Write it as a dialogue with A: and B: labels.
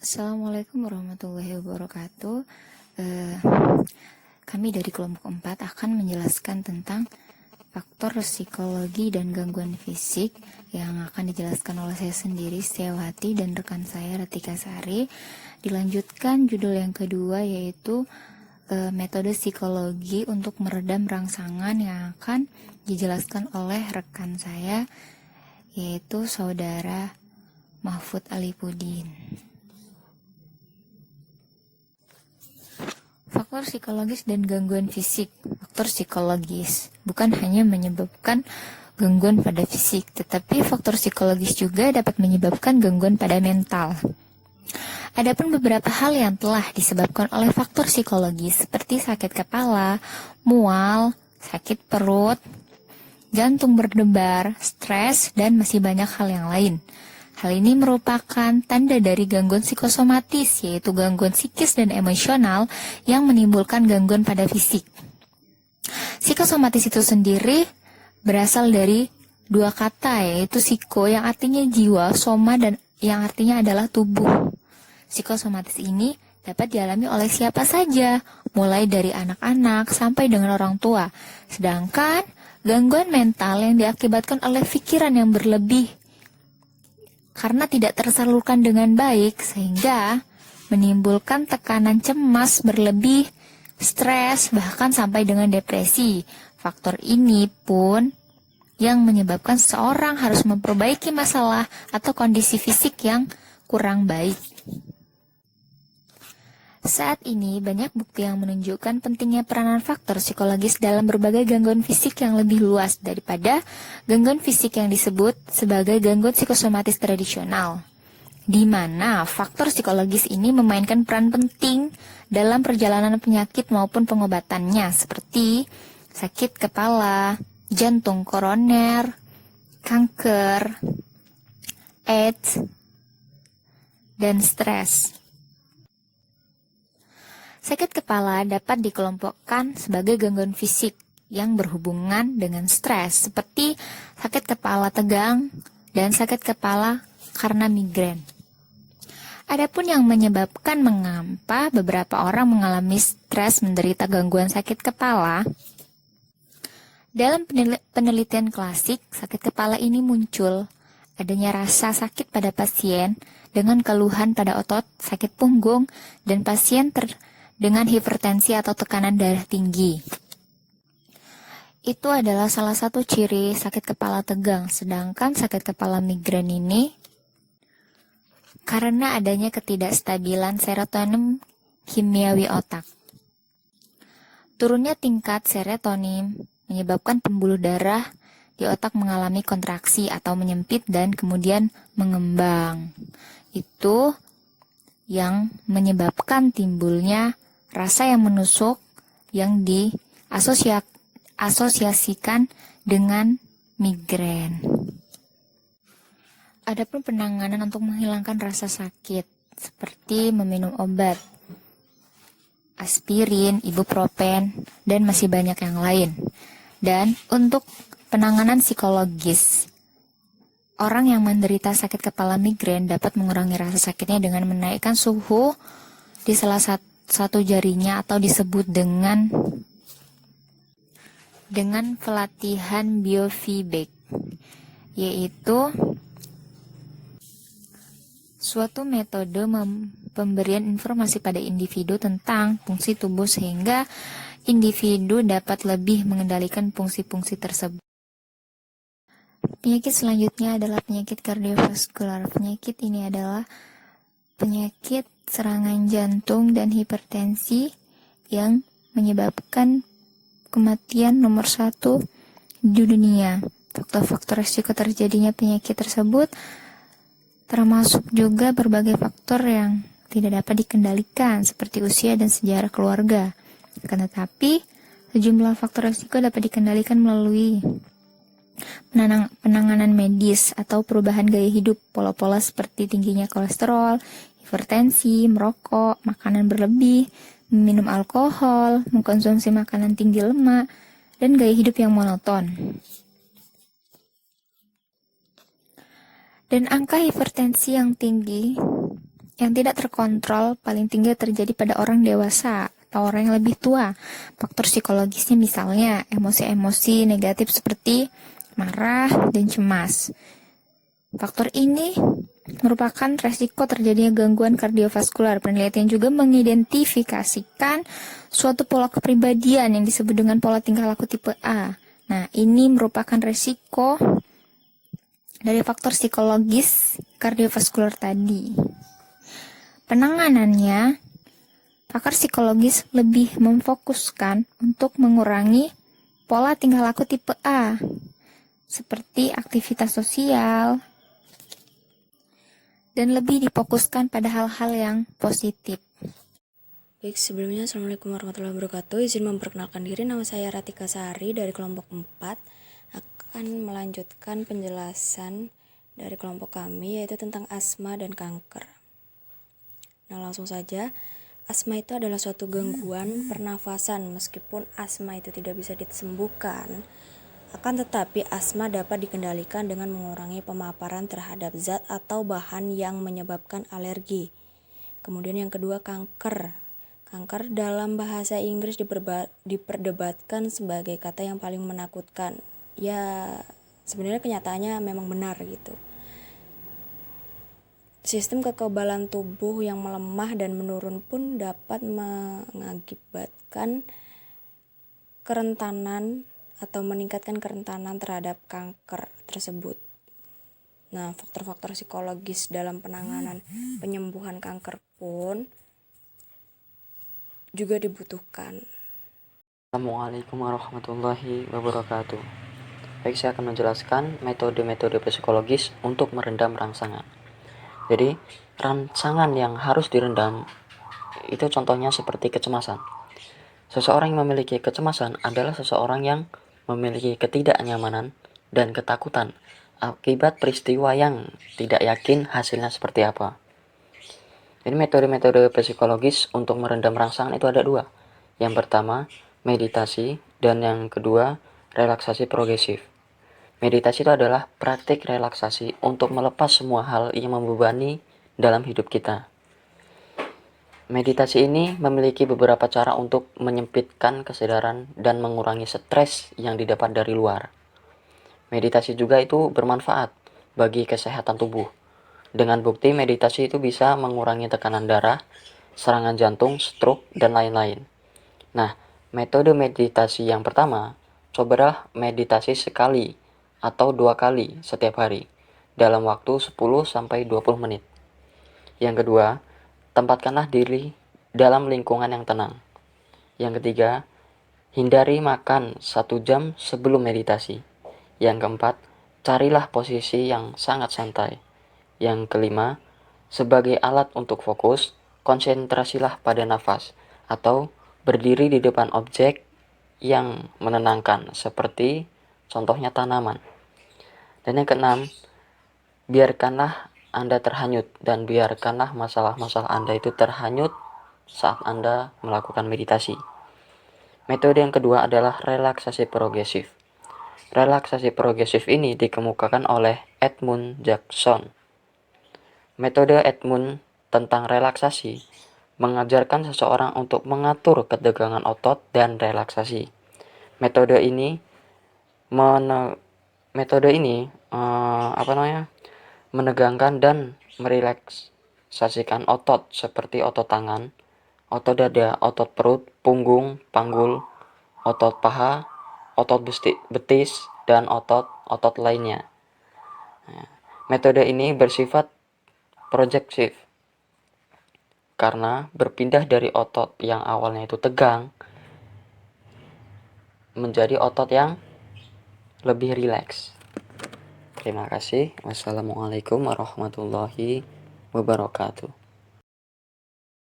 A: Assalamualaikum warahmatullahi wabarakatuh. Eh, Kami dari kelompok 4 akan menjelaskan tentang faktor psikologi dan gangguan fisik yang akan dijelaskan oleh saya sendiri, Setiawati, dan rekan saya, Ratika Sari. Dilanjutkan judul yang kedua, yaitu metode psikologi untuk meredam rangsangan, yang akan dijelaskan oleh rekan saya, yaitu Saudara Mahfud Alipudin. Faktor psikologis dan gangguan fisik. Faktor psikologis bukan hanya menyebabkan gangguan pada fisik, tetapi faktor psikologis juga dapat menyebabkan gangguan pada mental. Adapun beberapa hal yang telah disebabkan oleh faktor psikologis seperti sakit kepala, mual, sakit perut, jantung berdebar, stres, dan masih banyak hal yang lain. Hal ini merupakan tanda dari gangguan psikosomatis, yaitu gangguan psikis dan emosional yang menimbulkan gangguan pada fisik. Psikosomatis itu sendiri berasal dari dua kata, yaitu psiko yang artinya jiwa, soma dan yang artinya adalah tubuh. Psikosomatis ini dapat dialami oleh siapa saja, mulai dari anak-anak sampai dengan orang tua. Sedangkan gangguan mental yang diakibatkan oleh pikiran yang berlebih karena tidak tersalurkan dengan baik, sehingga menimbulkan tekanan cemas berlebih, stres, bahkan sampai dengan depresi. Faktor ini pun yang menyebabkan seseorang harus memperbaiki masalah atau kondisi fisik yang kurang baik. Saat ini banyak bukti yang menunjukkan pentingnya peranan faktor psikologis dalam berbagai gangguan fisik yang lebih luas daripada gangguan fisik yang disebut sebagai gangguan psikosomatis tradisional, di mana faktor psikologis ini memainkan peran penting dalam perjalanan penyakit maupun pengobatannya, seperti sakit kepala, jantung koroner, kanker, AIDS, dan stres. Sakit kepala dapat dikelompokkan sebagai gangguan fisik yang berhubungan dengan stres, seperti sakit kepala tegang dan sakit kepala karena migrain. Adapun yang menyebabkan mengapa beberapa orang mengalami stres menderita gangguan sakit kepala, dalam penelitian klasik, sakit kepala ini muncul adanya rasa sakit pada pasien dengan keluhan pada otot, sakit punggung, dan pasien dengan hipertensi atau tekanan darah tinggi. Itu adalah salah satu ciri sakit kepala tegang, sedangkan sakit kepala migrain ini karena adanya ketidakstabilan serotonin kimiawi otak. Turunnya tingkat serotonin menyebabkan pembuluh darah di otak mengalami kontraksi atau menyempit dan kemudian mengembang. Itu yang menyebabkan timbulnya rasa yang menusuk yang diasosiasikan dengan migrain. Adapun penanganan untuk menghilangkan rasa sakit seperti meminum obat, aspirin, ibuprofen, dan masih banyak yang lain. Dan untuk penanganan psikologis, orang yang menderita sakit kepala migrain dapat mengurangi rasa sakitnya dengan menaikkan suhu di salah satu jarinya atau disebut dengan pelatihan biofeedback, yaitu suatu metode pemberian informasi pada individu tentang fungsi tubuh sehingga individu dapat lebih mengendalikan fungsi-fungsi tersebut. Penyakit selanjutnya adalah penyakit kardiovaskular. Penyakit ini adalah penyakit serangan jantung dan hipertensi yang menyebabkan kematian nomor 1 di dunia. Faktor-faktor risiko terjadinya penyakit tersebut termasuk juga berbagai faktor yang tidak dapat dikendalikan seperti usia dan sejarah keluarga. Akan tetapi, sejumlah faktor risiko dapat dikendalikan melalui penanganan medis atau perubahan gaya hidup, pola-pola seperti tingginya kolesterol, hipertensi, merokok, makanan berlebih, minum alkohol, mengkonsumsi makanan tinggi lemak, dan gaya hidup yang monoton. Dan angka hipertensi yang tinggi yang tidak terkontrol paling tinggi terjadi pada orang dewasa atau orang yang lebih tua. Faktor psikologisnya misalnya emosi-emosi negatif seperti marah dan cemas. Faktor ini merupakan resiko terjadinya gangguan kardiovaskular. Penelitian juga mengidentifikasikan suatu pola kepribadian yang disebut dengan pola tingkah laku tipe A. Nah, ini merupakan resiko dari faktor psikologis kardiovaskular tadi. Penanganannya, pakar psikologis lebih memfokuskan untuk mengurangi pola tingkah laku tipe A, seperti aktivitas sosial, dan lebih difokuskan pada hal-hal yang positif.
B: Baik, sebelumnya Assalamualaikum warahmatullahi wabarakatuh. Izin memperkenalkan diri, nama saya Ratika Sari dari kelompok 4. Akan melanjutkan penjelasan dari kelompok kami, yaitu tentang asma dan kanker. Nah, langsung saja. Asma itu adalah suatu gangguan pernafasan. Meskipun asma itu tidak bisa disembuhkan, akan tetapi asma dapat dikendalikan dengan mengurangi pemaparan terhadap zat atau bahan yang menyebabkan alergi. Kemudian yang kedua, kanker. Kanker dalam bahasa Inggris diperdebatkan sebagai kata yang paling menakutkan. Ya, sebenarnya kenyataannya memang benar gitu. Sistem kekebalan tubuh yang melemah dan menurun pun dapat mengakibatkan kerentanan atau meningkatkan kerentanan terhadap kanker tersebut. Nah, faktor-faktor psikologis dalam penanganan penyembuhan kanker pun juga dibutuhkan.
C: Assalamualaikum warahmatullahi wabarakatuh. Baik, saya akan menjelaskan metode-metode psikologis untuk merendam rangsangan. Jadi, rangsangan yang harus direndam itu contohnya seperti kecemasan. Seseorang yang memiliki kecemasan adalah seseorang yang memiliki ketidaknyamanan dan ketakutan akibat peristiwa yang tidak yakin hasilnya seperti apa. Jadi metode-metode psikologis untuk merendam rangsangan itu ada dua. Yang pertama, meditasi, dan yang kedua, relaksasi progresif. Meditasi itu adalah praktik relaksasi untuk melepas semua hal yang membebani dalam hidup kita. Meditasi ini memiliki beberapa cara untuk menyempitkan kesadaran dan mengurangi stres yang didapat dari luar. Meditasi juga itu bermanfaat bagi kesehatan tubuh. Dengan bukti meditasi itu bisa mengurangi tekanan darah, serangan jantung, stroke, dan lain-lain. Nah, metode meditasi yang pertama, cobalah meditasi sekali atau 2 kali setiap hari dalam waktu 10-20 menit. Yang kedua, tempatkanlah diri dalam lingkungan yang tenang. Yang ketiga, hindari makan 1 jam sebelum meditasi. Yang keempat, carilah posisi yang sangat santai. Yang kelima, sebagai alat untuk fokus, konsentrasilah pada nafas atau berdiri di depan objek yang menenangkan seperti contohnya tanaman. Dan yang keenam, biarkanlah Anda terhanyut dan biarkanlah masalah-masalah Anda itu terhanyut saat Anda melakukan meditasi. Metode yang kedua adalah relaksasi progresif. Relaksasi progresif ini dikemukakan oleh Edmund Jackson. Metode Edmund tentang relaksasi mengajarkan seseorang untuk mengatur ketegangan otot dan relaksasi. Metode ini menegangkan dan merelaksasikan otot seperti otot tangan, otot dada, otot perut, punggung, panggul, otot paha, otot betis, dan otot-otot lainnya. Metode ini bersifat projeksif karena berpindah dari otot yang awalnya itu tegang menjadi otot yang lebih rileks. Terima kasih. Wassalamualaikum warahmatullahi wabarakatuh.